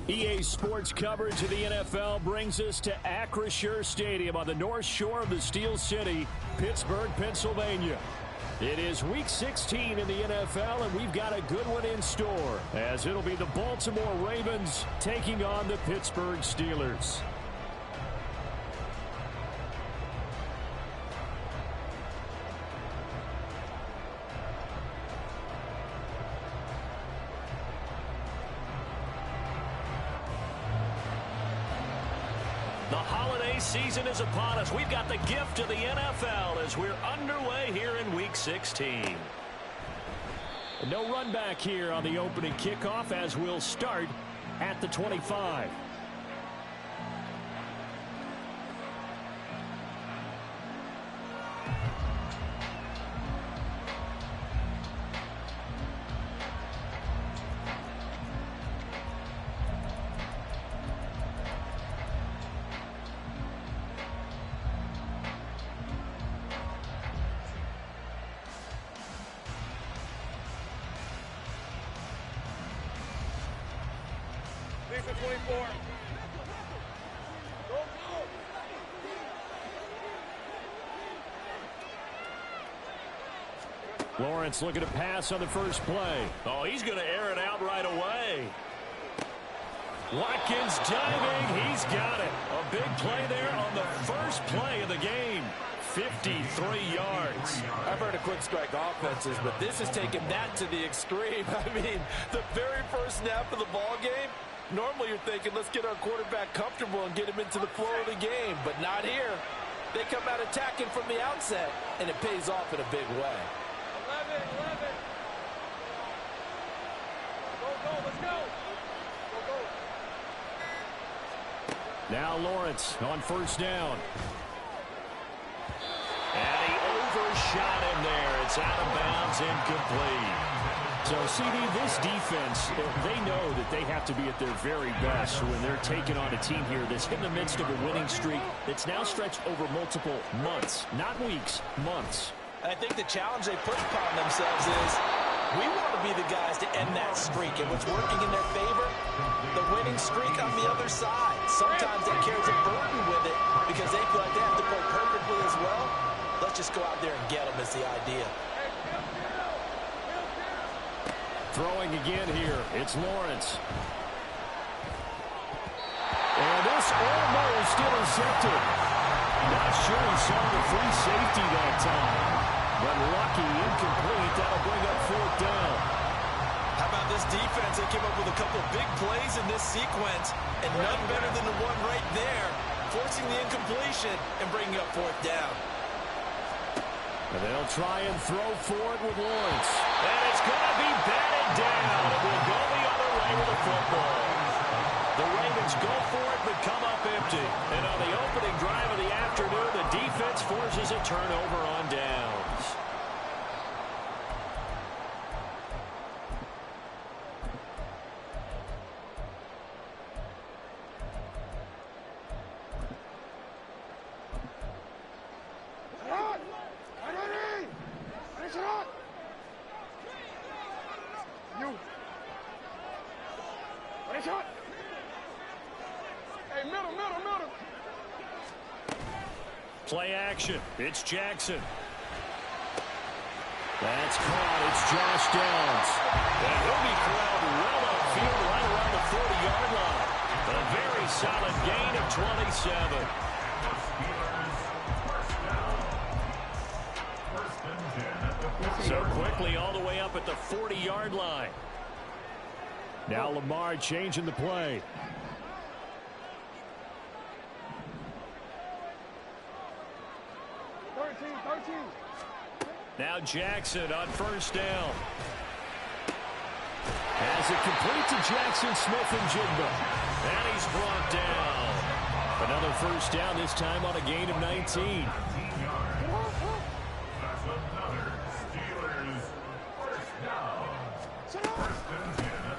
EA Sports coverage of the NFL brings us to Acrisure Stadium on the north shore of the Steel City, Pittsburgh, Pennsylvania. It is Week 16 in the NFL, and we've got a good one in store, as it'll be the Baltimore Ravens taking on the Pittsburgh Steelers. The holiday season is upon us. We've got the gift of the NFL as we're underway here in Week 16. No run back here on the opening kickoff as we'll start at the 25. Lawrence looking to pass on the first play. Oh, he's going to air it out right away. Watkins diving. He's got it. A big play there on the first play of the game. 53 yards. I've heard of quick strike offenses, but this is taking that to the extreme. I mean, the very first snap of the ball game, normally you're thinking, let's get our quarterback comfortable and get him into the flow of the game, but not here. They come out attacking from the outset, and it pays off in a big way. 11. Go, let's go. Go. Now Lawrence on first down. And he overshot him there. It's out of bounds, incomplete. So, CD, this defense, they know that they have to be at their very best when they're taking on a team here that's in the midst of a winning streak that's now stretched over multiple months, not weeks, months. I think the challenge they put upon themselves is we want to be the guys to end that streak. And what's working in their favor, the winning streak on the other side. Sometimes that carries a burden with it because they feel like they have to play perfectly as well. Let's just go out there and get them is the idea. Throwing again here. It's Lawrence. And this almost intercepted. Not sure he saw the free safety that time. But lucky, incomplete. That'll bring up fourth down. How about this defense? They came up with a couple of big plays in this sequence, and none better than the one right there, forcing the incompletion and bringing up fourth down. And they'll try and throw for it with Lawrence. And it's going to be batted down. It will go the other way with the football. The Ravens go for it but come up empty. And on the opening drive of the afternoon, the defense forces a turnover on downs. Play action. It's Jackson. That's caught. It's Josh Downs. And he'll be corralled well upfield right around the 40-yard line. A very solid gain of 27. So quickly all the way up at the 40-yard line. Now Lamar changing the play. Now Jackson on first down. Has it complete to Jackson Smith-Njigba. And he's brought down. Another first down, this time on a gain of 19.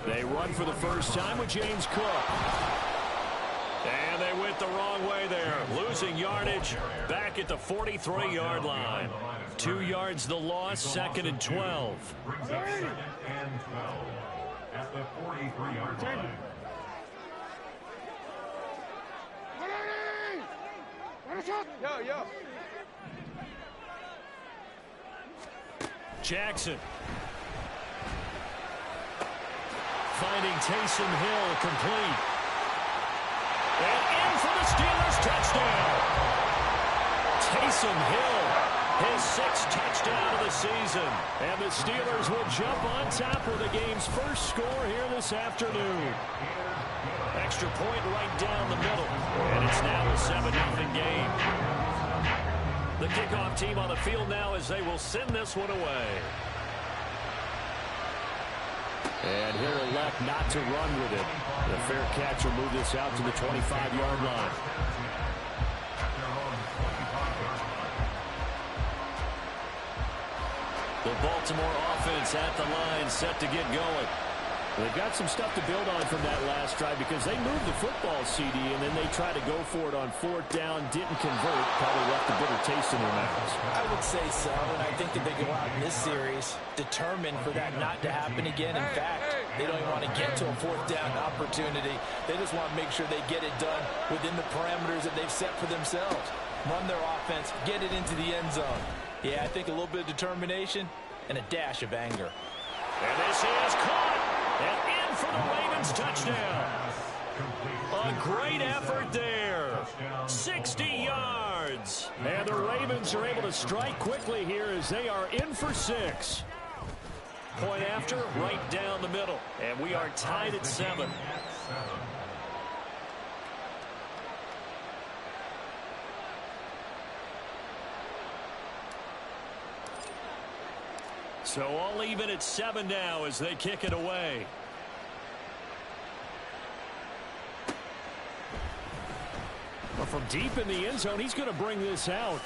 They run for the first time with James Cook. And they went the wrong way there. Losing yardage back at the 43-yard line. 2 yards the loss, 2nd and 12. Brings up 2nd and 12 at the 43-yard line. Yo. Jackson. Finding Taysom Hill complete. And in for the Steelers touchdown. Taysom Hill, his 6th touchdown of the season. And the Steelers will jump on top of the game's first score here this afternoon. Extra point right down the middle. And it's now a 7-0 game. The kickoff team on the field now as they will send this one away. And he'll elect not to run with it. The fair catch will move this out to the 25-yard line. The Baltimore offense at the line, set to get going. They've got some stuff to build on from that last drive because they moved the football, CD, and then they tried to go for it on 4th down, didn't convert, probably left a bitter taste in their mouths. I would say so, and I think that they go out in this series determined for that not to happen again. In fact, they don't even want to get to a 4th down opportunity. They just want to make sure they get it done within the parameters that they've set for themselves. Run their offense, get it into the end zone. Yeah, I think a little bit of determination and a dash of anger. And this is caught. And in for the Ravens touchdown. A great effort there. 60 yards. And the Ravens are able to strike quickly here as they are in for 6. Point after, right down the middle. And we are tied at 7. So all even at 7 now as they kick it away. Well, from deep in the end zone, he's going to bring this out.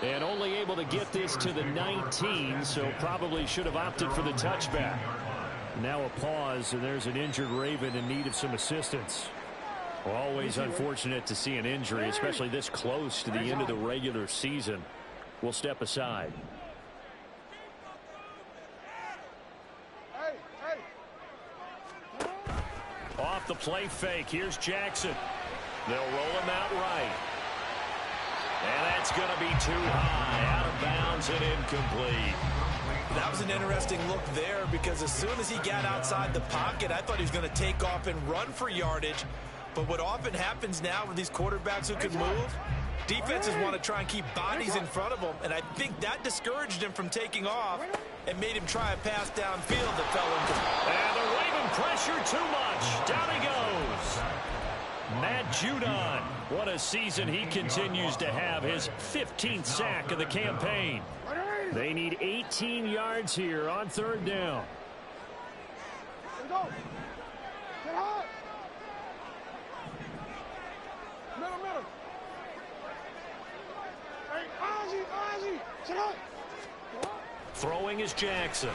And only able to get this to the 19, so probably should have opted for the touchback. Now a pause, and there's an injured Raven in need of some assistance. Well, always unfortunate to see an injury, especially this close to the end of the regular season. We'll step aside. Off the play fake. Here's Jackson. They'll roll him out right. And that's going to be too high. Out of bounds and incomplete. That was an interesting look there because as soon as he got outside the pocket, I thought he was going to take off and run for yardage. But what often happens now with these quarterbacks who can move, defenses want to try and keep bodies in front of them. And I think that discouraged him from taking off and made him try a pass downfield that fell into. And the Raven pressure too much. Down he goes. Matt Judon. What a season he continues to have. His 15th sack of the campaign. They need 18 yards here on 3rd down. Let's go. Get hot. Middle. Hey, Ozzy. Sit up. Throwing is Jackson.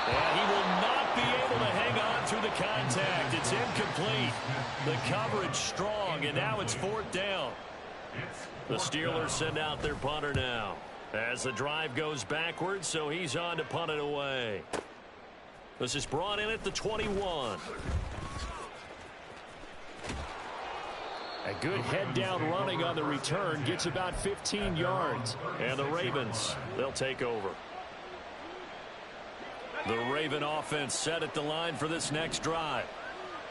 And he will not be able to hang on through the contact. It's incomplete. The coverage strong, and now it's 4th down. The Steelers send out their punter now as the drive goes backwards, so he's on to punt it away. This is brought in at the 21. A good head-down running on the return. Gets about 15 yards. And the Ravens, they'll take over. The Raven offense set at the line for this next drive.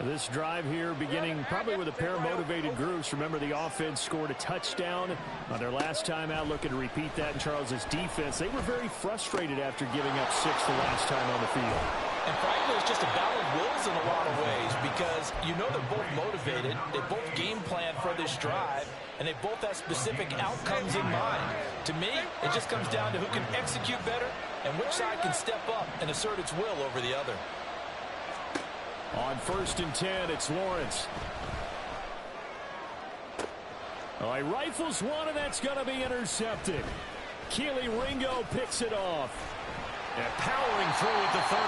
This drive here beginning probably with a pair of motivated groups. Remember, the offense scored a touchdown on their last time out, looking to repeat that in Charles's defense. They were very frustrated after giving up 6 the last time on the field. And frankly, it's just a battle of wills in a lot of ways because you know they're both motivated. They both game plan for this drive, and they both have specific outcomes in mind. To me, it just comes down to who can execute better and which side can step up and assert its will over the other. On 1st and 10, it's Lawrence. Oh, he rifles one, and that's going to be intercepted. Keely Ringo picks it off. And powering through at the 35.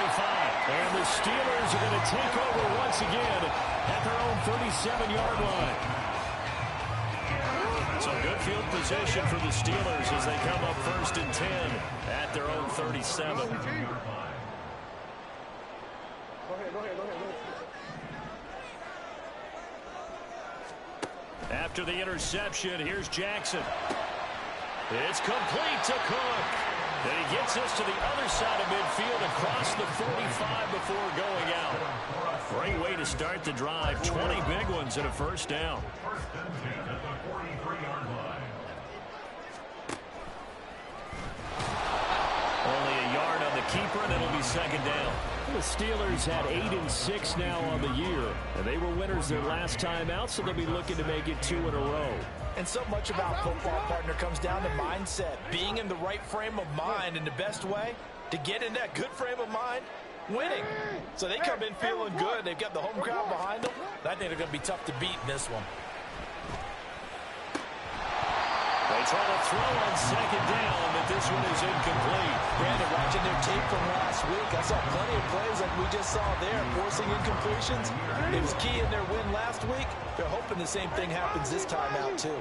And the Steelers are going to take over once again at their own 37-yard line. So good field position for the Steelers as they come up 1st and 10 at their own 37. Go ahead. After the interception, here's Jackson. It's complete to Cook. And he gets us to the other side of midfield across the 45 before going out. Great way to start the drive. 20 big ones and a first down. Only a yard on the keeper, and it'll be second down. The Steelers had 8-6 now on the year, and they were winners their last time out, so they'll be looking to make it 2 in a row. And so much about football, partner, comes down to mindset. Being in the right frame of mind, and the best way to get in that good frame of mind, winning. So they come in feeling good. They've got the home crowd behind them. I think they're going to be tough to beat in this one. They try to throw on second down, but this one is incomplete. Brandon, watching their tape from last week, I saw plenty of plays like we just saw there, forcing incompletions. It was key in their win last week. They're hoping the same thing happens this time out, too.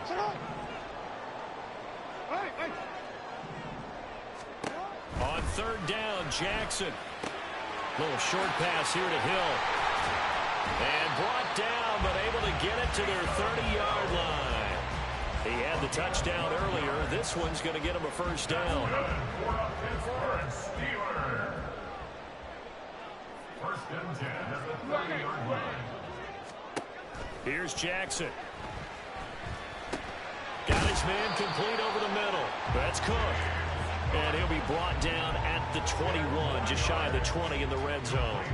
On third down, Jackson. Little short pass here to Hill. And brought down, but able to get it to their 30-yard line. He had the touchdown earlier. This one's going to get him a first down. First and 10 at the 30-yard line. Here's Jackson. Got his man complete over the middle. That's Cook. And he'll be brought down at the 21, just shy of the 20 in the red zone.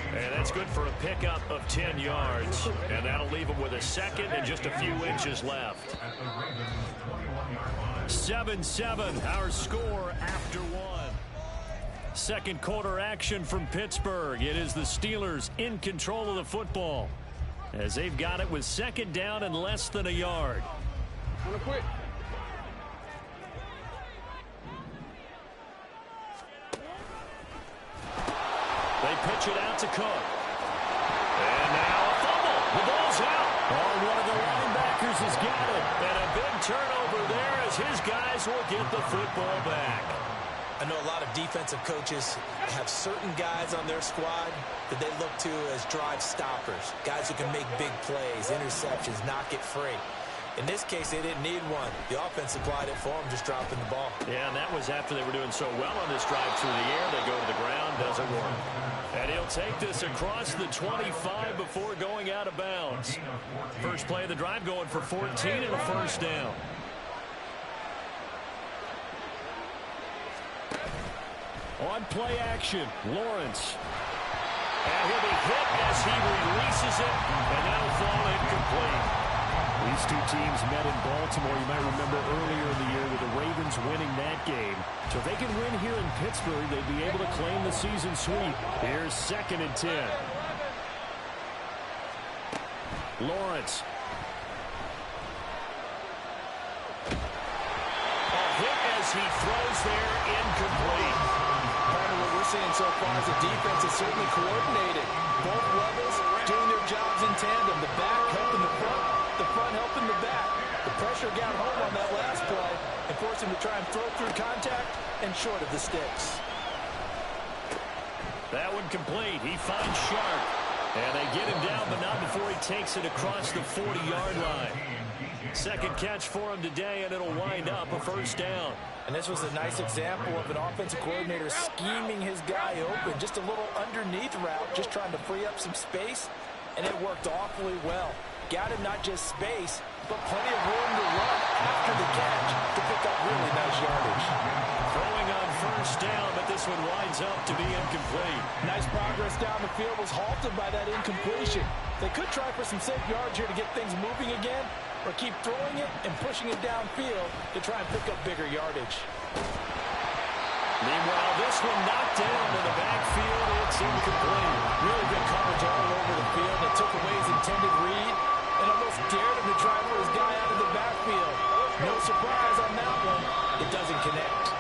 And that's good for a pickup of 10 yards. And that'll leave him with a second and just a few inches left. 7-7, our score after one. Second quarter action from Pittsburgh. It is the Steelers in control of the football, as they've got it with second down and less than a yard. Quick. They pitch it out to Cook. And now a fumble. The ball's out. Oh, one of the linebackers has got it. And a big turnover there as his guys will get the football back. I know a lot of defensive coaches have certain guys on their squad that they look to as drive stoppers, guys who can make big plays, interceptions, knock it free. In this case, they didn't need one. The offense supplied it for them, just dropping the ball. Yeah, and that was after they were doing so well on this drive through the air. They go to the ground, doesn't work. And he'll take this across the 25 before going out of bounds. First play of the drive going for 14 and a first down. On play action, Lawrence. And he'll be hit as he releases it, and that'll fall incomplete. These two teams met in Baltimore, you might remember, earlier in the year with the Ravens winning that game. So if they can win here in Pittsburgh, they'd be able to claim the season sweep. Here's second and 10. Lawrence. A hit as he throws there, incomplete. What we're seeing so far is the defense is certainly coordinated. Both levels doing their jobs in tandem. The back helping the front helping the back. The pressure got home on that last play and forced him to try and throw through contact and short of the sticks. That one complete. He finds Sharp. And they get him down, but not before he takes it across the 40-yard line. Second catch for him today, and it'll wind up a first down. And this was a nice example of an offensive coordinator scheming his guy open. Just a little underneath route, just trying to free up some space, and it worked awfully well. Got him not just space, but plenty of room to run after the catch to pick up really nice yardage. Throwing on first down, but this one winds up to be incomplete. Nice progress down the field was halted by that incompletion. They could try for some safe yards here to get things moving again, or keep throwing it and pushing it downfield to try and pick up bigger yardage. Meanwhile, this one knocked down in the backfield. It's incomplete. Really good coverage all over the field. It took away his intended read and almost dared him to try for his guy out of the backfield. No surprise on that one. It doesn't connect.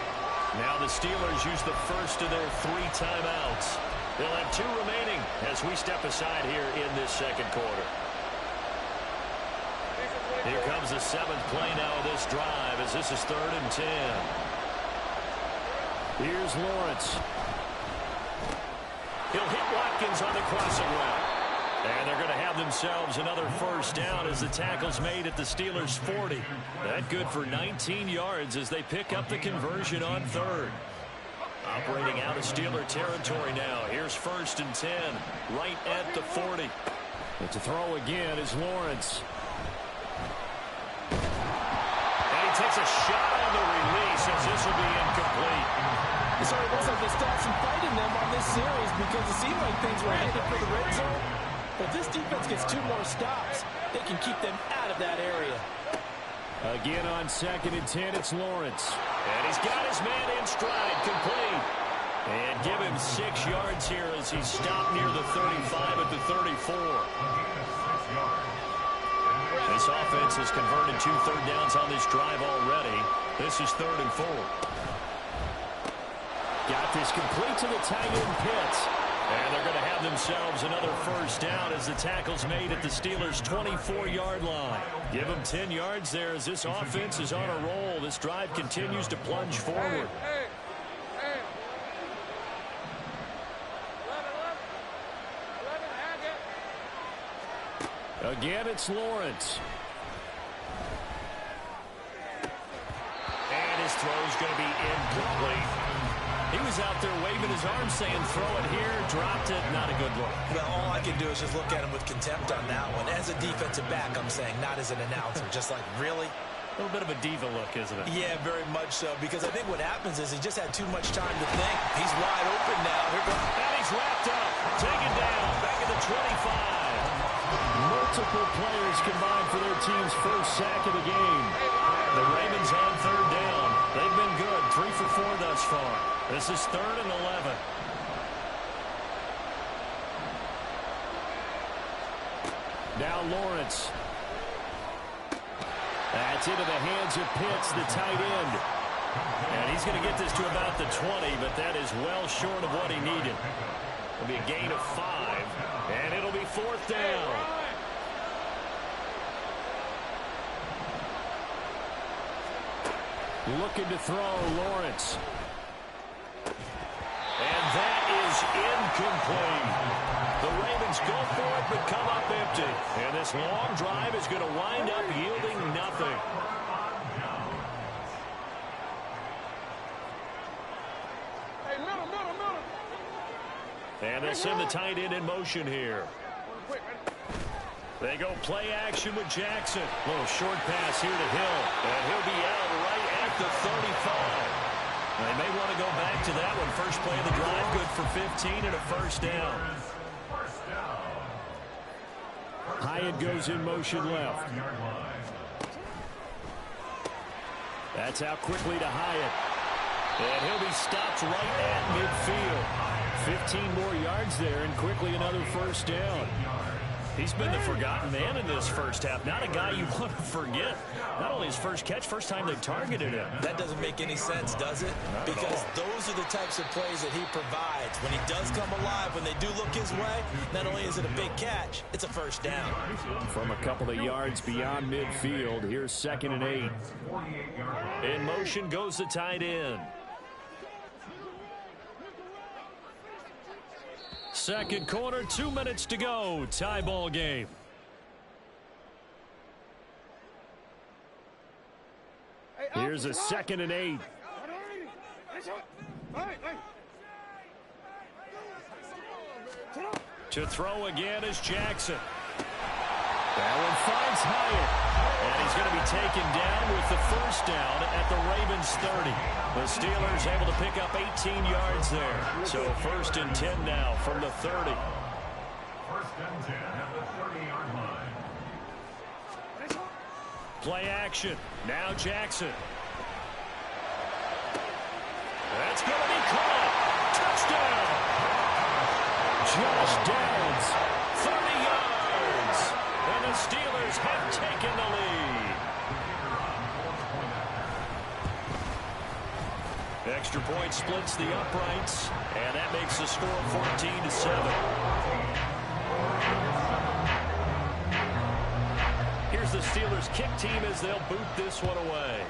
Now the Steelers use the first of their 3 timeouts. They'll have 2 remaining as we step aside here in this second quarter. Here comes the 7th play now of this drive as this is 3rd and 10. Here's Lawrence. He'll hit Watkins on the crossing route. And they're going to have themselves another first down as the tackle's made at the Steelers' 40. That good for 19 yards as they pick up the conversion on third. Operating out of Steeler territory now. Here's 1st and 10, right at the 40. But to throw again is Lawrence. And he takes a shot on the release as this will be incomplete. So it looks like they still have some fight in them on this series because it seemed like things were headed for the red zone. But this defense gets 2 more stops. They can keep them out of that area. Again on 2nd and 10, it's Lawrence. And he's got his man in stride, complete. And give him 6 yards here as he's stopped near the 35 at the 34. This offense has converted 2 third downs on this drive already. This is 3rd and 4. Got this complete to the tight end Pitts. And they're going to have themselves another first down as the tackle's made at the Steelers' 24-yard line. Give them 10 yards there as this offense is on a roll. This drive continues to plunge forward. Again, it's Lawrence. And his throw's going to be incomplete. He was out there waving his arms saying, throw it here, dropped it, not a good look. Well, all I can do is just look at him with contempt on that one. As a defensive back, I'm saying, not as an announcer. Just like, really? A little bit of a diva look, isn't it? Yeah, very much so, because I think what happens is he just had too much time to think. He's wide open now. Here goes. And he's wrapped up, taken down, back at the 25. Multiple players combined for their team's first sack of the game. The Ravens on 3rd down. They've been good, 3 for 4 thus far. This is 3rd and 11. Now Lawrence. That's into the hands of Pitts, the tight end. And he's going to get this to about the 20, but that is well short of what he needed. It'll be a gain of 5, and it'll be 4th down. Looking to throw, Lawrence. And that is incomplete. The Ravens go for it, but come up empty. And this long drive is going to wind up yielding nothing. Hey, middle. And they send the tight end in motion here. They go play action with Jackson. Little short pass here to Hill. And he'll be out right at the 35. They may want to go back to that one. First play of the drive, good for 15 and a first down. Hyatt goes in motion left. That's out quickly to Hyatt. And he'll be stopped right at midfield. 15 more yards there and quickly another first down. He's been the forgotten man in this first half. Not a guy you want to forget. Not only his first catch, first time they targeted him. That doesn't make any sense, does it? Because those are the types of plays that he provides. When he does come alive, when they do look his way, not only is it a big catch, it's a first down. From a couple of yards beyond midfield, here's 2nd and 8. In motion goes the tight end. Second quarter, 2 minutes to go. Tie ball game. Here's a 2nd and 8. To throw again is Jackson. That one finds Hyatt. And he's going to be taken down with the first down at the Ravens 30. The Steelers able to pick up 18 yards there. So 1st and 10 now from the 30. 1st and 10 at the 30-yard line. Play action. Now Jackson. That's going to be caught. Touchdown. Josh Downs, 30 yards. And the Steelers have taken the lead. Extra point splits the uprights, and that makes the score 14-7. Here's the Steelers kick team as they'll boot this one away.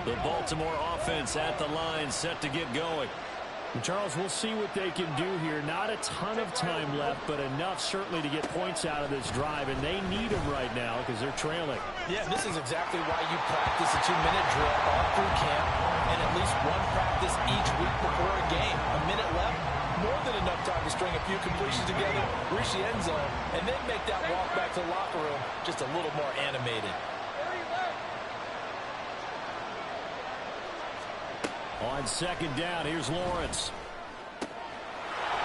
The Baltimore offense at the line, set to get going. Charles, we'll see what they can do here. Not a ton of time left, but enough certainly to get points out of this drive, and they need them right now because they're trailing. Yeah, this is exactly why you practice a 2-minute drill all through camp and at least one practice each week before a game. A minute left, more than enough time to string a few completions together, reach the end zone, and then make that walk back to the locker room just a little more animated. On second down, here's Lawrence.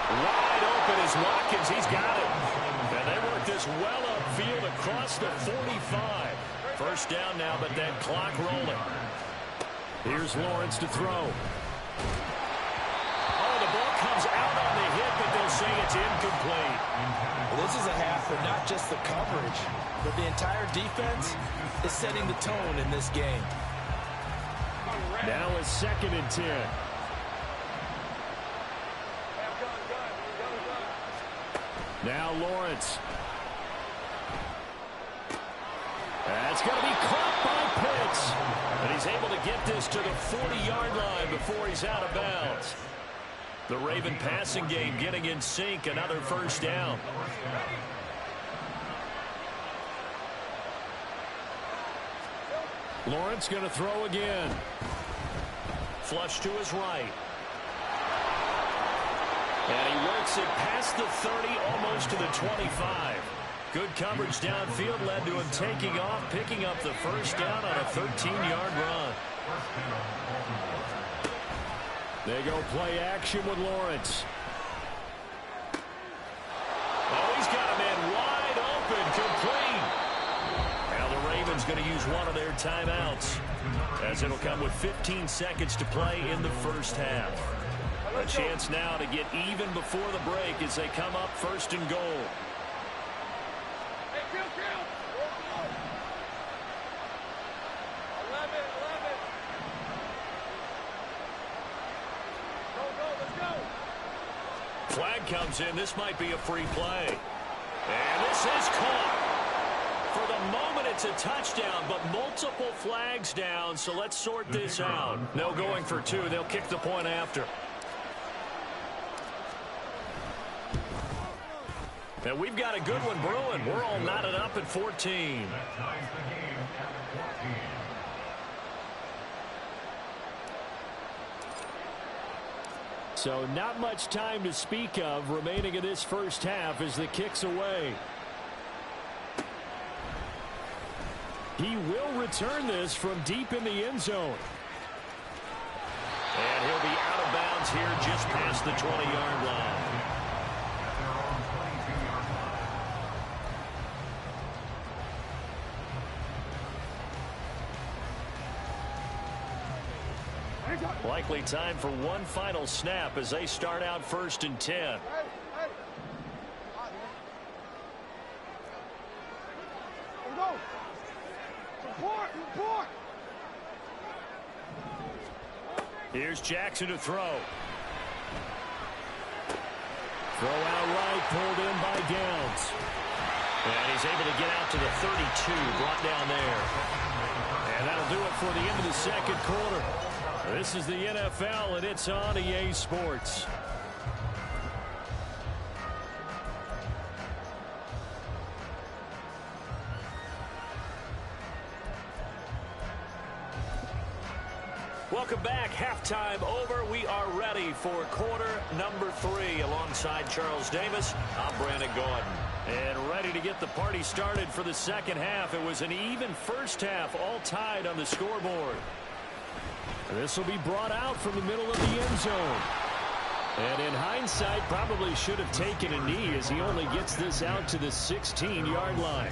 Wide open is Watkins. He's got it. And they work this well upfield across the 45. First down now, but that clock rolling. Here's Lawrence to throw. Oh, the ball comes out on the hit, but they'll say it's incomplete. Well, this is a half where not just the coverage, but the entire defense is setting the tone in this game. Now it's 2nd and 10. Now Lawrence. That's going to be caught by Pitts. And he's able to get this to the 40-yard line before he's out of bounds. The Raven passing game getting in sync. Another first down. Lawrence going to throw again. Flush to his right. And he works it past the 30, almost to the 25. Good coverage downfield led to him taking off, picking up the first down on a 13-yard run. They go play action with Lawrence. Oh, he's got a man wide open, complete. Now the Ravens going to use one of their timeouts, as it'll come with 15 seconds to play in the first half. A chance now to get even before the break as they come up 1st and goal. Hey, kill. 11. Go, let's go. Flag comes in. This might be a free play. And this is caught. For the moment, it's a touchdown, but multiple flags down, so let's sort this out. No going for 2. They'll kick the point after. And we've got a good one brewing. We're all knotted up at 14. That ties the game at 14. So not much time to speak of remaining in this first half as the kick's away. He will return this from deep in the end zone. And he'll be out of bounds here just past the 20-yard line. Likely time for one final snap as they start out 1st and 10. Hey. Let's go. Support. Here's Jackson to throw. Throw out right, pulled in by Downs. And he's able to get out to the 32, brought down there. And that'll do it for the end of the second quarter. This is the NFL, and it's on EA Sports. Welcome back. Halftime over. We are ready for quarter number 3. Alongside Charles Davis, I'm Brandon Gordon. And ready to get the party started for the second half. It was an even first half, all tied on the scoreboard. This will be brought out from the middle of the end zone. And in hindsight, probably should have taken a knee as he only gets this out to the 16-yard line.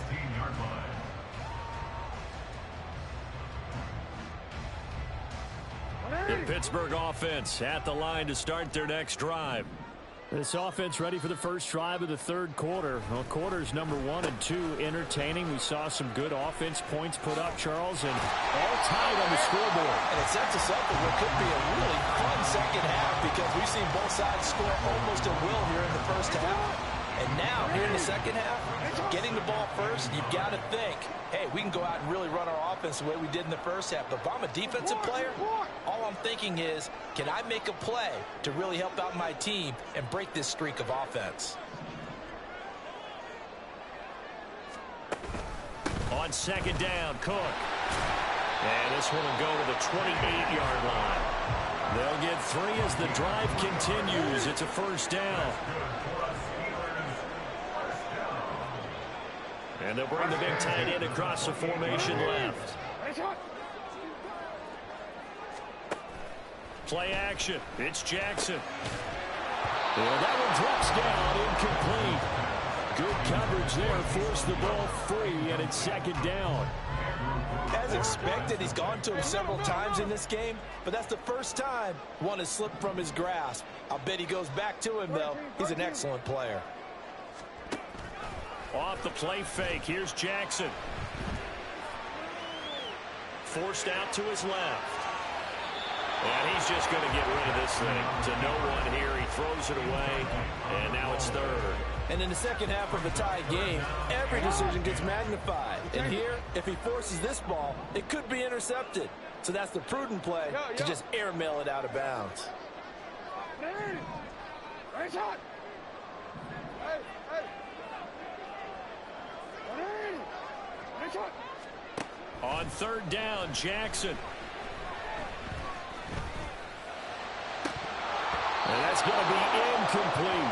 The Pittsburgh offense at the line to start their next drive. This offense ready for the first drive of the third quarter. Well, quarters number 1 and 2 entertaining. We saw some good offense points put up, Charles, and all tied on the scoreboard. And it sets us up for what could be a really fun second half because we've seen both sides score almost at will here in the first half. And now, here in the second half, getting the ball first, you've got to think, hey, we can go out and really run our offense the way we did in the first half. But if I'm a defensive player, all I'm thinking is, can I make a play to really help out my team and break this streak of offense? On second down, Cook. And this one will go to the 28-yard line. They'll get 3 as the drive continues. It's a first down. And they'll bring the big tight end across the formation left. Play action. It's Jackson. Well, that one drops down, incomplete. Good coverage there, forced the ball free, and it's second down. As expected, he's gone to him several times in this game, but that's the first time one has slipped from his grasp. I'll bet he goes back to him, though. He's an excellent player. Off the play fake, here's Jackson. Forced out to his left. And he's just going to get rid of this thing. To no one here, he throws it away, and now it's third. And in the second half of a tied game, every decision gets magnified. And here, if he forces this ball, it could be intercepted. So that's the prudent play to just airmail it out of bounds. On third down, Jackson. And that's going to be incomplete.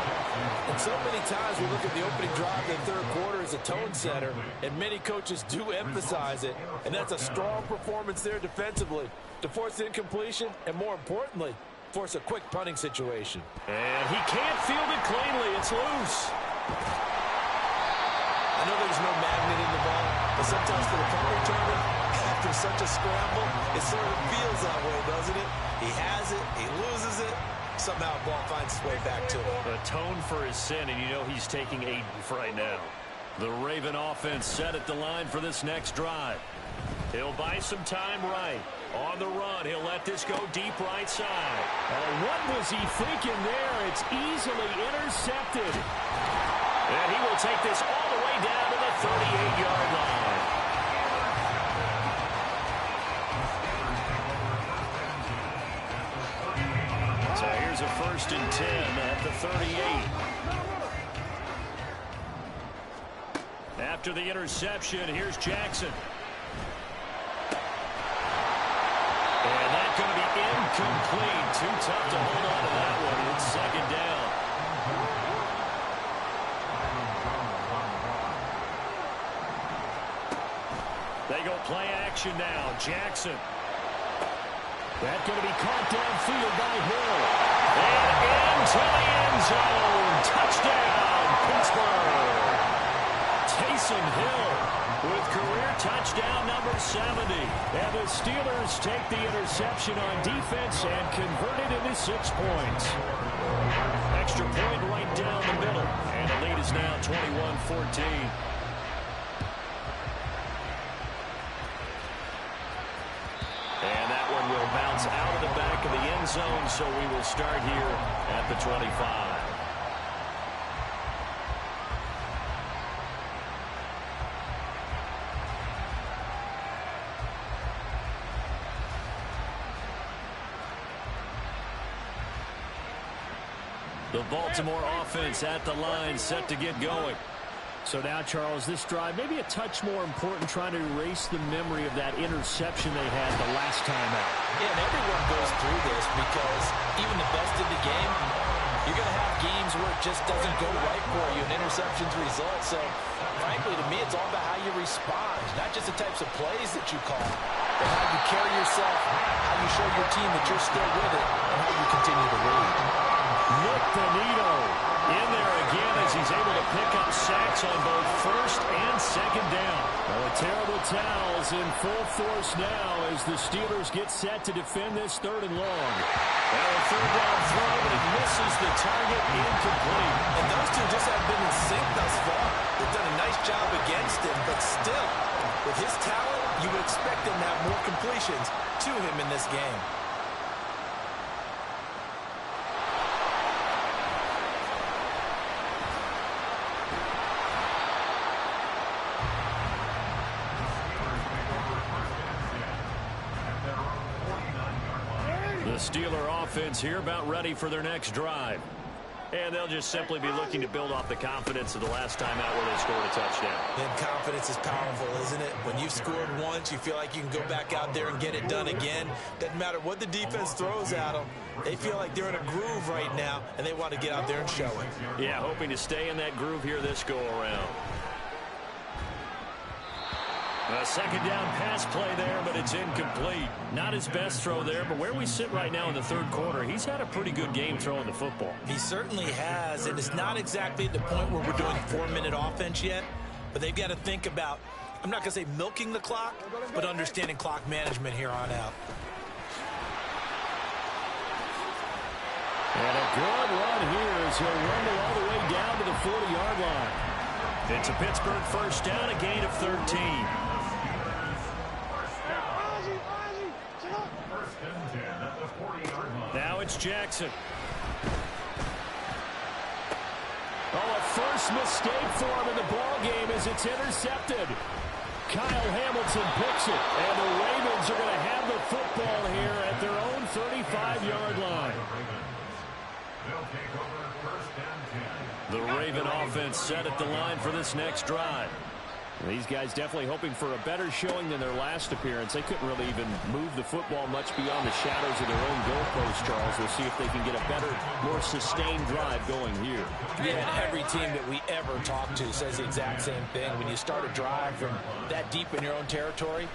And so many times we look at the opening drive in the third quarter as a tone setter, and many coaches do emphasize it, and that's a strong performance there defensively to force incompletion and, more importantly, force a quick punting situation. And he can't field it cleanly. It's loose. I know there's no magnet in the ball, but sometimes for the punt returner, after such a scramble, it sort of feels that way, doesn't it? He has it, he loses it. Somehow the ball finds its way back to him. Atone for his sin, and you know he's taking 8 right now. The Raven offense set at the line for this next drive. He'll buy some time right. On the run, he'll let this go deep right side. What was he thinking there? It's easily intercepted. And he will take this all the way down to the 38-yard line. So here's a 1st and 10 at the 38. After the interception, here's Jackson. And that's going to be incomplete. Too tough to hold on to that one. It's second down. They go play action now. Jackson. That's going to be caught downfield by Hill. And into the end zone. Touchdown, Pittsburgh. Taysom Hill with career touchdown number 70. And the Steelers take the interception on defense and convert it into 6 points. Extra point right down the middle. And the lead is now 21-14. And that one will bounce out of the back of the end zone, so we will start here at the 25. The Baltimore offense at the line, set to get going. So now, Charles, this drive maybe a touch more important, trying to erase the memory of that interception they had the last time out. Yeah, and everyone goes through this because even the best in the game, you're going to have games where it just doesn't go right for you, and interceptions result. So, frankly, to me, it's all about how you respond, not just the types of plays that you call, but how you carry yourself, how you show your team that you're still with it, and how you continue to lead. Nick Bonito in there again as he's able to pick up sacks on both first and second down. Well, the terrible towels in full force now as the Steelers get set to defend this 3rd and long. Well, a 3rd down throw, but it misses the target, incomplete. And those two just haven't been in sync thus far. They've done a nice job against him, but still, with his talent, you would expect him to have more completions to him in this game. Steeler offense here, about ready for their next drive. And they'll just simply be looking to build off the confidence of the last time out where they scored a touchdown. And confidence is powerful, isn't it? When you've scored once, you feel like you can go back out there and get it done again. Doesn't matter what the defense throws at them. They feel like they're in a groove right now, and they want to get out there and show it. Yeah, hoping to stay in that groove here this go-around. A second down pass play there, but it's incomplete. Not his best throw there, but where we sit right now in the third quarter, he's had a pretty good game throwing the football. He certainly has, and it's not exactly at the point where we're doing 4-minute offense yet, but they've got to think about, I'm not going to say milking the clock, but understanding clock management here on out. And a good run here as he'll rumble all the way down to the 40-yard line. It's a Pittsburgh first down, a gain of 13. Now it's Jackson. Oh, a first mistake for him in the ball game as it's intercepted. Kyle Hamilton picks it, and the Ravens are going to have the football here at their own 35-yard line. The Raven offense set at the line for this next drive. These guys definitely hoping for a better showing than their last appearance. They couldn't really even move the football much beyond the shadows of their own goalpost, Charles. We'll see if they can get a better, more sustained drive going here. Yeah, and every team that we ever talk to says the exact same thing. When you start a drive from that deep in your own territory,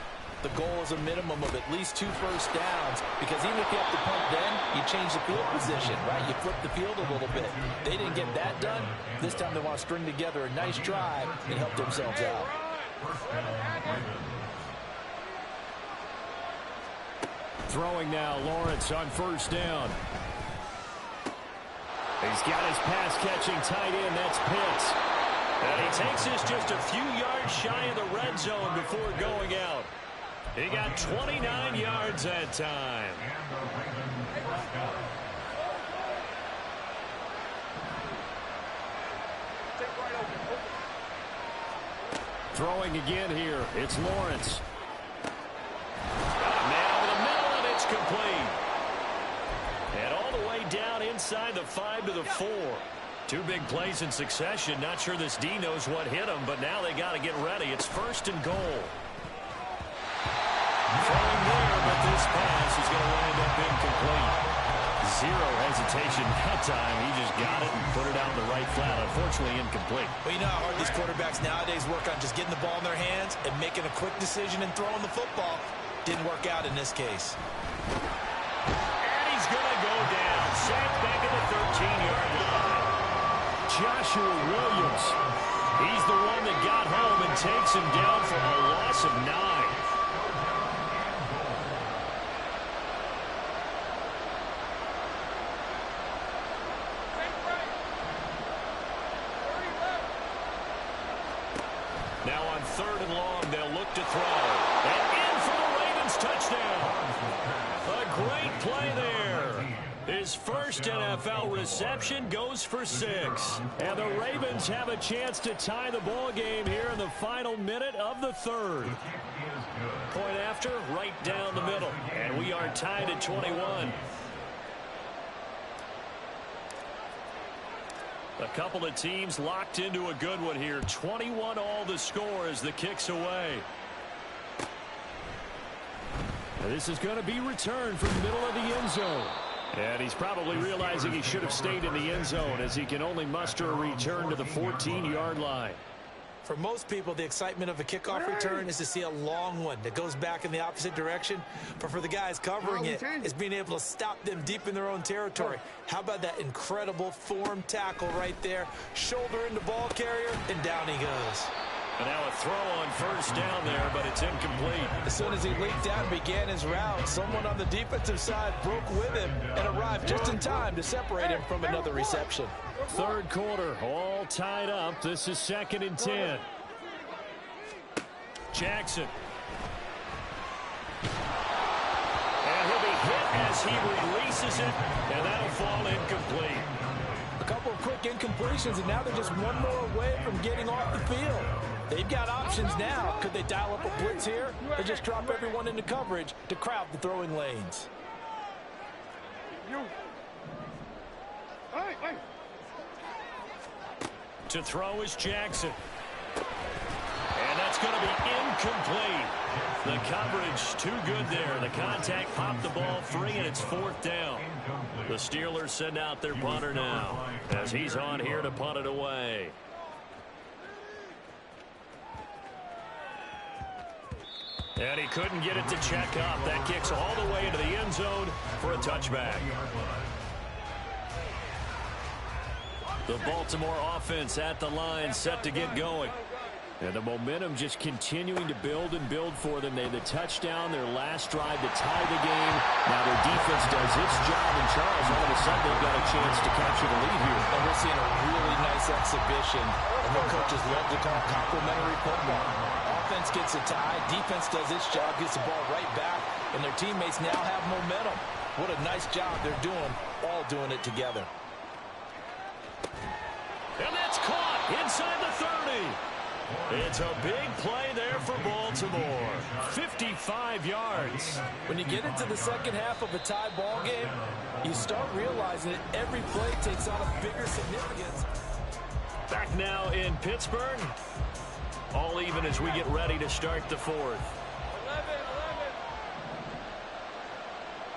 the goal is a minimum of at least 2 first downs, because even if you have to punt then, you change the field position, right? You flip the field a little bit. They didn't get that done. This time they want to string together a nice drive and help themselves out. Throwing now, Lawrence on first down. He's got his pass-catching tight end. That's Pitts. And he takes this just a few yards shy of the red zone before going out. He got 29 yards that time. Throwing again here. It's Lawrence. Got a man over the middle, and it's complete. And all the way down inside the 5 to the 4. 2 big plays in succession. Not sure this D knows what hit him, but now they got to get ready. It's first and goal. Throwing there, but this pass is going to wind up incomplete. Zero hesitation that time. He just got it and put it out in the right flat. Unfortunately, incomplete. Well, you know how hard these quarterbacks nowadays work on just getting the ball in their hands and making a quick decision and throwing the football. Didn't work out in this case. And he's going to go down. Sacked back at the 13-yard line. Joshua Williams. He's the one that got home and takes him down for a loss of 9. Now on third and long, they'll look to throw. And in for the Ravens touchdown. A great play there. His first NFL reception goes for 6. And the Ravens have a chance to tie the ball game here in the final minute of the third. Point after, right down the middle. And we are tied at 21. A couple of teams locked into a good one here. 21 all the score as the kick's away. This is going to be returned from the middle of the end zone. And he's probably realizing he should have stayed in the end zone as he can only muster a return to the 14-yard line. For most people, the excitement of a kickoff return is to see a long one that goes back in the opposite direction. But for the guys covering it, it's being able to stop them deep in their own territory. How about that incredible form tackle right there? Shoulder into ball carrier, and down he goes. And now a throw on first down there, but it's incomplete. As soon as he leaped out and began his route, someone on the defensive side broke with him and arrived just in time to separate him from another reception. Third quarter, all tied up. This is 2nd and 10. Jackson. And he'll be hit as he releases it, and that'll fall incomplete. A couple of quick incompletions, and now they're just one more away from getting off the field. They've got options now. Could they dial up a blitz here or just drop everyone into coverage to crowd the throwing lanes? You. Hey, hey. To throw is Jackson. And that's going to be incomplete. The coverage too good there. The contact popped the ball free, and it's 4th down. The Steelers send out their punter now as he's on here to punt it away. And he couldn't get it to check up. That kicks all the way into the end zone for a touchback. The Baltimore offense at the line, set to get going. And the momentum just continuing to build and build for them. They had the touchdown, their last drive to tie the game. Now their defense does its job, and Charles, all of a sudden, they've got a chance to capture the lead here. And we're seeing a really nice exhibition. And the coaches love to call complimentary football. Offense gets a tie, defense does its job, gets the ball right back, and their teammates now have momentum. What a nice job they're doing, all doing it together. And that's caught inside the 30. It's a big play there for Baltimore. 55 yards. When you get into the second half of a tie ball game, you start realizing that every play takes on a bigger significance. Back now in Pittsburgh. All even as we get ready to start the 4th. 11.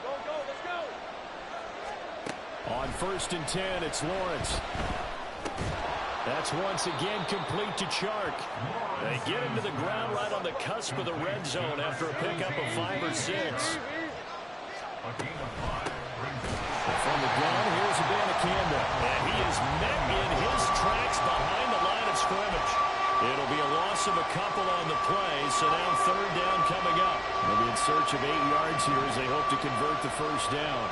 Go, let's go. On 1st and 10, it's Lawrence. That's once again complete to Chark. They get him to the ground right on the cusp of the red zone after a pickup of 5 or 6. From the gun, here's Abanikanda. And he is met in his tracks behind the line of scrimmage. It'll be a loss of a couple on the play, so now 3rd down coming up. They'll be in search of 8 yards here as they hope to convert the 1st down.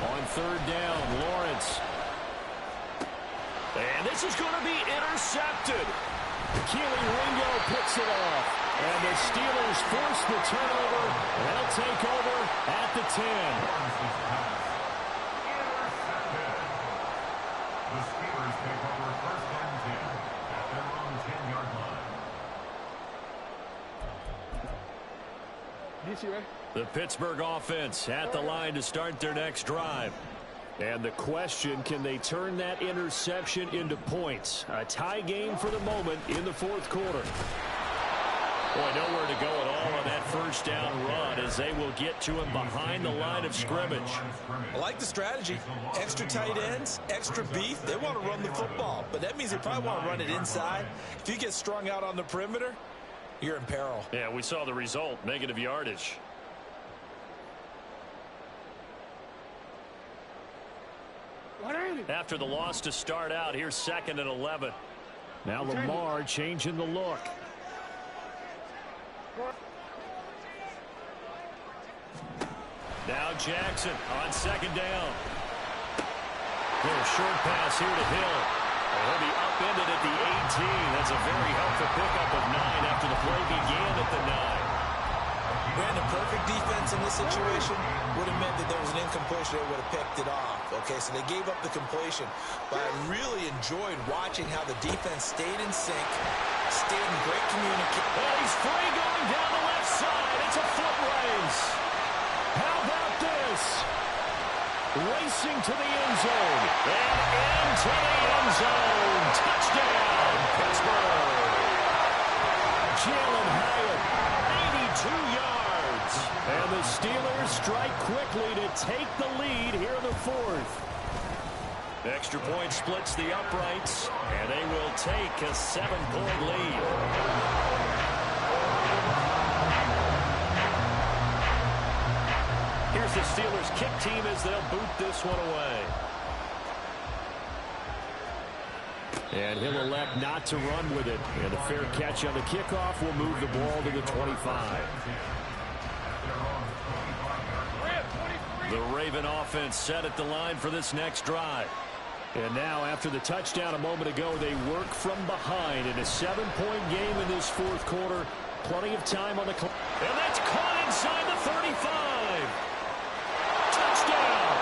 On 3rd down, Lawrence. And this is going to be intercepted. Keely Ringo picks it off. And the Steelers force the turnover. They'll take over at the 10. The Steelers take over 1st and 10 at their own 10-yard line. DC, right? The Pittsburgh offense at the line to start their next drive. And the question, can they turn that interception into points? A tie game for the moment in the 4th quarter. Boy, nowhere to go at all on that 1st down run as they will get to him behind the line of scrimmage. I like the strategy. Extra tight ends, extra beef. They want to run the football, but that means they probably want to run it inside. If you get strung out on the perimeter, you're in peril. Yeah, we saw the result, negative yardage. After the loss to start out, here's 2nd and 11. Now Lamar changing the look. Now Jackson on 2nd down. Little short pass here to Hill. He'll be upended at the 18. That's a very helpful pickup of 9 after the play began at the 9. Brandon, perfect defense in this situation would have meant that there was an incompletion. They would have picked it off. Okay, so they gave up the completion. But I really enjoyed watching how the defense stayed in sync, stayed in great communication. And he's free going down the left side. It's a foot race. How about this? Racing to the end zone. And into the end zone. Touchdown, Pittsburgh. Jalen Hyatt, 82 yards. And the Steelers strike quickly to take the lead here in the 4th. Extra point splits the uprights, and they will take a 7-point lead. Here's the Steelers kick team as they'll boot this one away. And he'll elect not to run with it. And a fair catch on the kickoff will move the ball to the 25. The Raven offense set at the line for this next drive. And now, after the touchdown a moment ago, they work from behind in a 7-point game in this 4th quarter. Plenty of time on the clock. And that's caught inside the 35. Touchdown!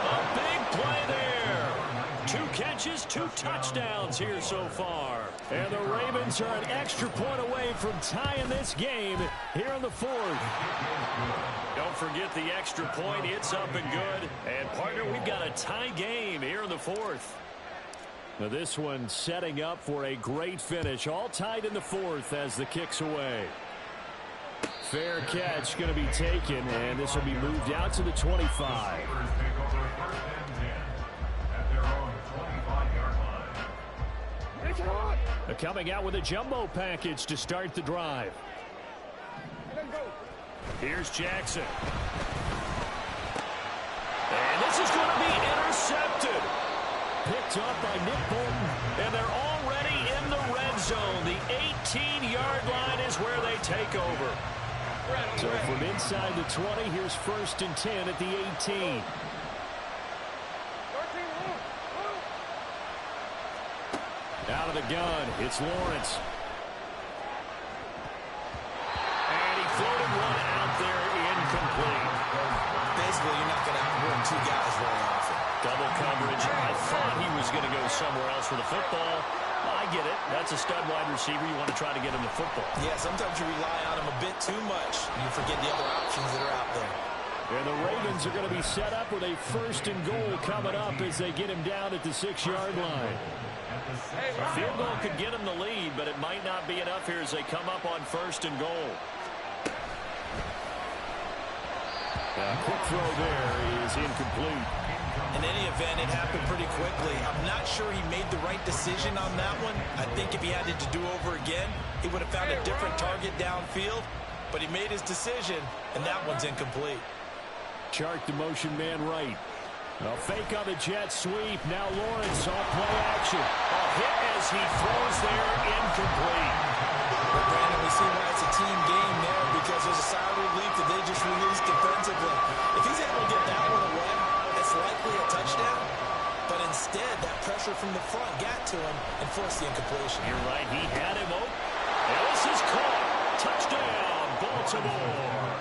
A big play there. 2 catches. catches, 2 touchdowns here so far. And the Ravens are an extra point away from tying this game here in the 4th. Don't forget the extra point. It's up and good. And, partner, we've got a tie game here in the 4th. Now this one setting up for a great finish. All tied in the 4th as the kick's away. Fair catch going to be taken, and this will be moved out to the 25. Coming out with a jumbo package to start the drive. Here's Jackson. And this is going to be intercepted. Picked up by Nick Bolton. And they're already in the red zone. The 18-yard line is where they take over. So from inside the 20, here's 1st and 10 at the 18. Out of the gun, it's Lawrence. And he floated one out there incomplete. Basically, you're not going to outrun 2 guys very often. Double coverage. I thought he was going to go somewhere else with the football. I get it. That's a stud wide receiver. You want to try to get him the football. Yeah, sometimes you rely on him a bit too much. You forget the other options that are out there. And the Ravens are going to be set up with a 1st and goal coming up as they get him down at the 6-yard line. A field goal could get him the lead, but it might not be enough here as they come up on 1st and goal. A quick throw there is incomplete. In any event, it happened pretty quickly. I'm not sure he made the right decision on that one. I think if he had it to do over again, he would have found a different target downfield. But he made his decision, and that one's incomplete. Chark the motion man right. A fake on the jet sweep. Now Lawrence on play action. A hit as he throws there, incomplete. But Brandon, we see why it's a team game there because there's a sigh of relief that they just released defensively. If he's able to get that one away, it's likely a touchdown. But instead, that pressure from the front got to him and forced the incompletion. You're right, he had him open. And this is caught. Touchdown, Baltimore.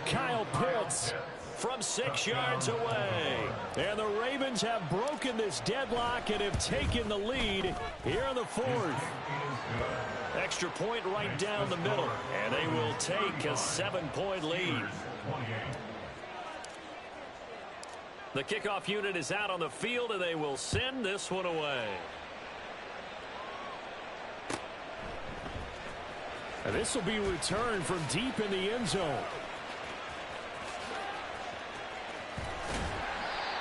Kyle Pitts from 6 yards away. And the Ravens have broken this deadlock and have taken the lead here in the 4th. Extra point right down the middle, and they will take a 7-point lead. The kickoff unit is out on the field, and they will send this one away. And this will be returned from deep in the end zone.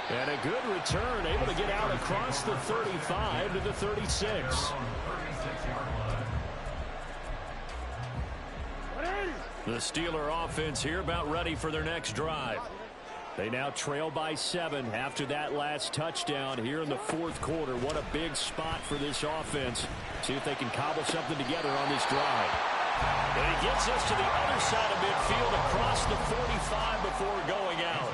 And a good return, able to get out across the 35 to the 36. The Steeler offense here about ready for their next drive. They now trail by 7 after that last touchdown here in the 4th quarter. What a big spot for this offense. See if they can cobble something together on this drive. And he gets us to the other side of midfield across the 45 before going out.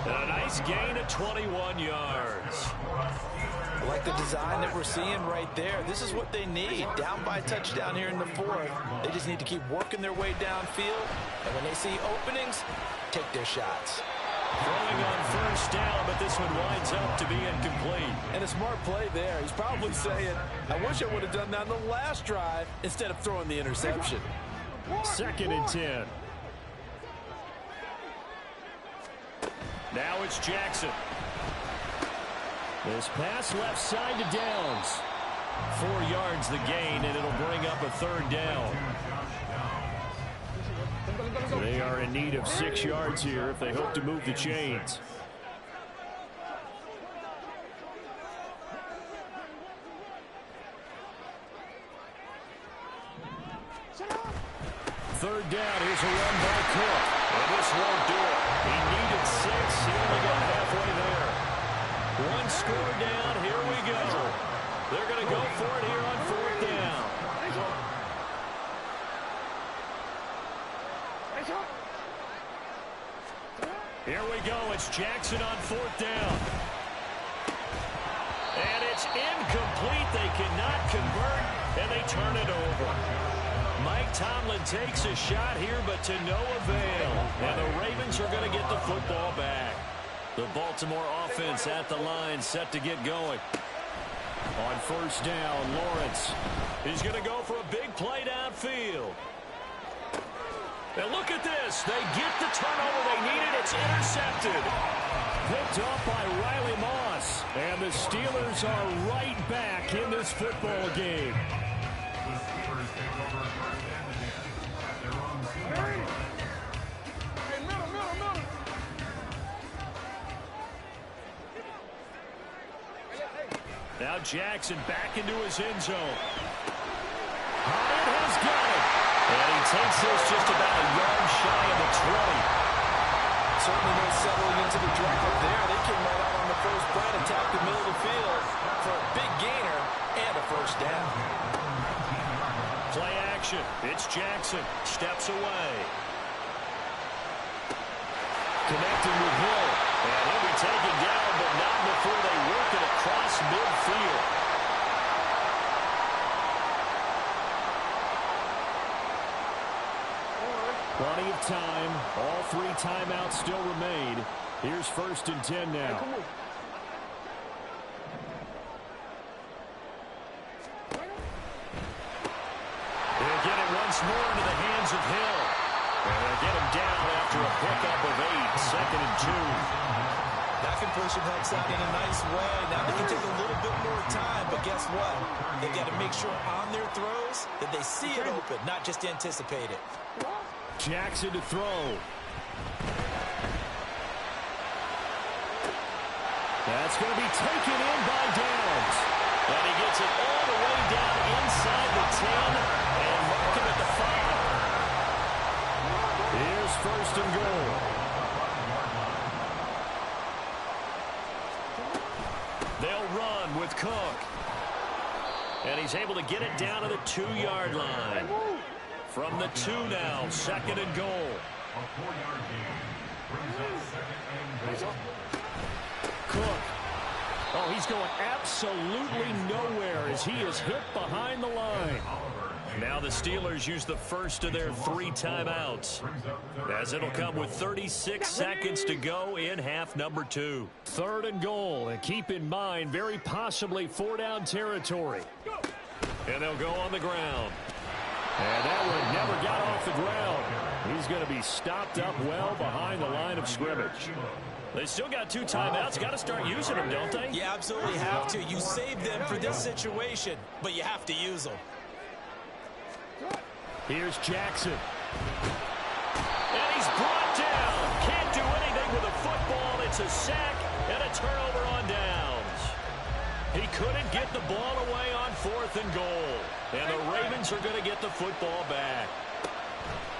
And a nice gain of 21 yards. I like the design that we're seeing right there. This is what they need. Down by a touchdown here in the 4th. They just need to keep working their way downfield. And when they see openings, take their shots. Throwing on 1st down, but this one winds up to be incomplete. And a smart play there. He's probably saying, I wish I would have done that on the last drive instead of throwing the interception. 2nd and 10. Now it's Jackson. This pass left side to Downs. 4 yards the gain, and it'll bring up a 3rd down. They are in need of 6 yards here if they hope to move the chains. Third down, here's a run by Cook. And this won't do it. He needed 6. He only got halfway there. 1 score down. Here we go. They're going to go for it here on 4th down. Here we go. It's Jackson on 4th down. And it's incomplete. They cannot convert, and they turn it over. Mike Tomlin takes a shot here, but to no avail. And the Ravens are going to get the football back. The Baltimore offense at the line, set to get going. On first down, Lawrence. He's going to go for a big play downfield. And look at this. They get the turnover they needed. It's intercepted. Picked off by Riley Moss. And the Steelers are right back in this football game. The Steelers take over first and 10 at their own 2-yard line. Now Jackson back into his end zone. Hyatt has got it. And he takes this just about a yard shy of the 20. Certainly no settling into the drop up there. They came right out on the first play, attacked the middle of the field for a big gainer and a first down. Play action. It's Jackson. Steps away. Connecting with Hill. And he'll be taken down, but not before they work it across midfield. Plenty of time. All 3 timeouts still remain. Here's first and 10 now. They'll get it once more into the hands of Hill. And they'll get him down after a pickup of 8. Second and 2. That completion helps out in a nice way. Now they can take a little bit more time, but guess what? They've got to make sure on their throws that they see it open, not just anticipate it. Jackson to throw. That's going to be taken in by Downs. And he gets it all the way down inside the 10 and mark him at the 5. Here's first and goal. They'll run with Cook. And he's able to get it down to the 2-yard line. From the 2 now, second and goal. A 4-yard gain brings up second and goal. Cook. Oh, he's going absolutely nowhere as he is hit behind the line. Now the Steelers use the first of their 3 timeouts, as it'll come with 36 seconds to go in half number 2. Third and goal, and keep in mind, very possibly 4-down territory. And they'll go on the ground. And that one never got off the ground. He's going to be stopped up well behind the line of scrimmage. They still got 2 timeouts. Got to start using them, don't they? You absolutely have to. You save them for this situation, but you have to use them. Here's Jackson. And he's brought down. Can't do anything with a football. It's a sack and a turnover on downs. He couldn't get the ball away on 4th and goal. And the Ravens are going to get the football back.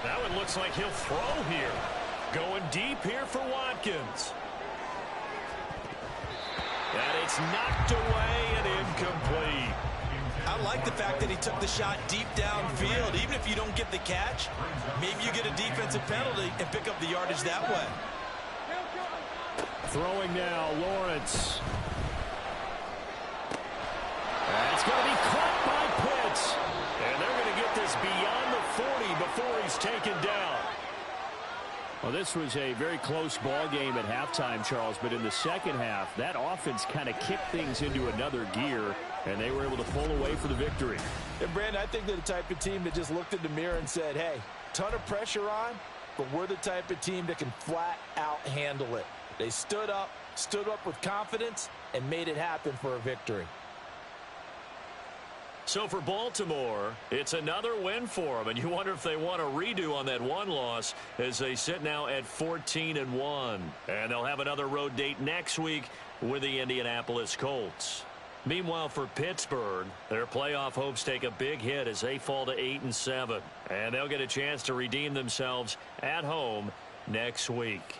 That one looks like he'll throw here. Going deep here for Watkins. And it's knocked away and incomplete. I like the fact that he took the shot deep downfield. Even if you don't get the catch, maybe you get a defensive penalty and pick up the yardage that way. Throwing now, Lawrence. That's going to be caught by Pitts. And they're going to get this beyond the 40 before he's taken down. Well, this was a very close ball game at halftime, Charles, but in the second half, that offense kind of kicked things into another gear, and they were able to pull away for the victory. And Brandon, I think they're the type of team that just looked in the mirror and said, hey, ton of pressure on, but we're the type of team that can flat out handle it. They stood up with confidence, and made it happen for a victory. So for Baltimore, it's another win for them, and you wonder if they want a redo on that one loss as they sit now at 14-1. And they'll have another road date next week with the Indianapolis Colts. Meanwhile, for Pittsburgh, their playoff hopes take a big hit as they fall to 8-7. And they'll get a chance to redeem themselves at home next week.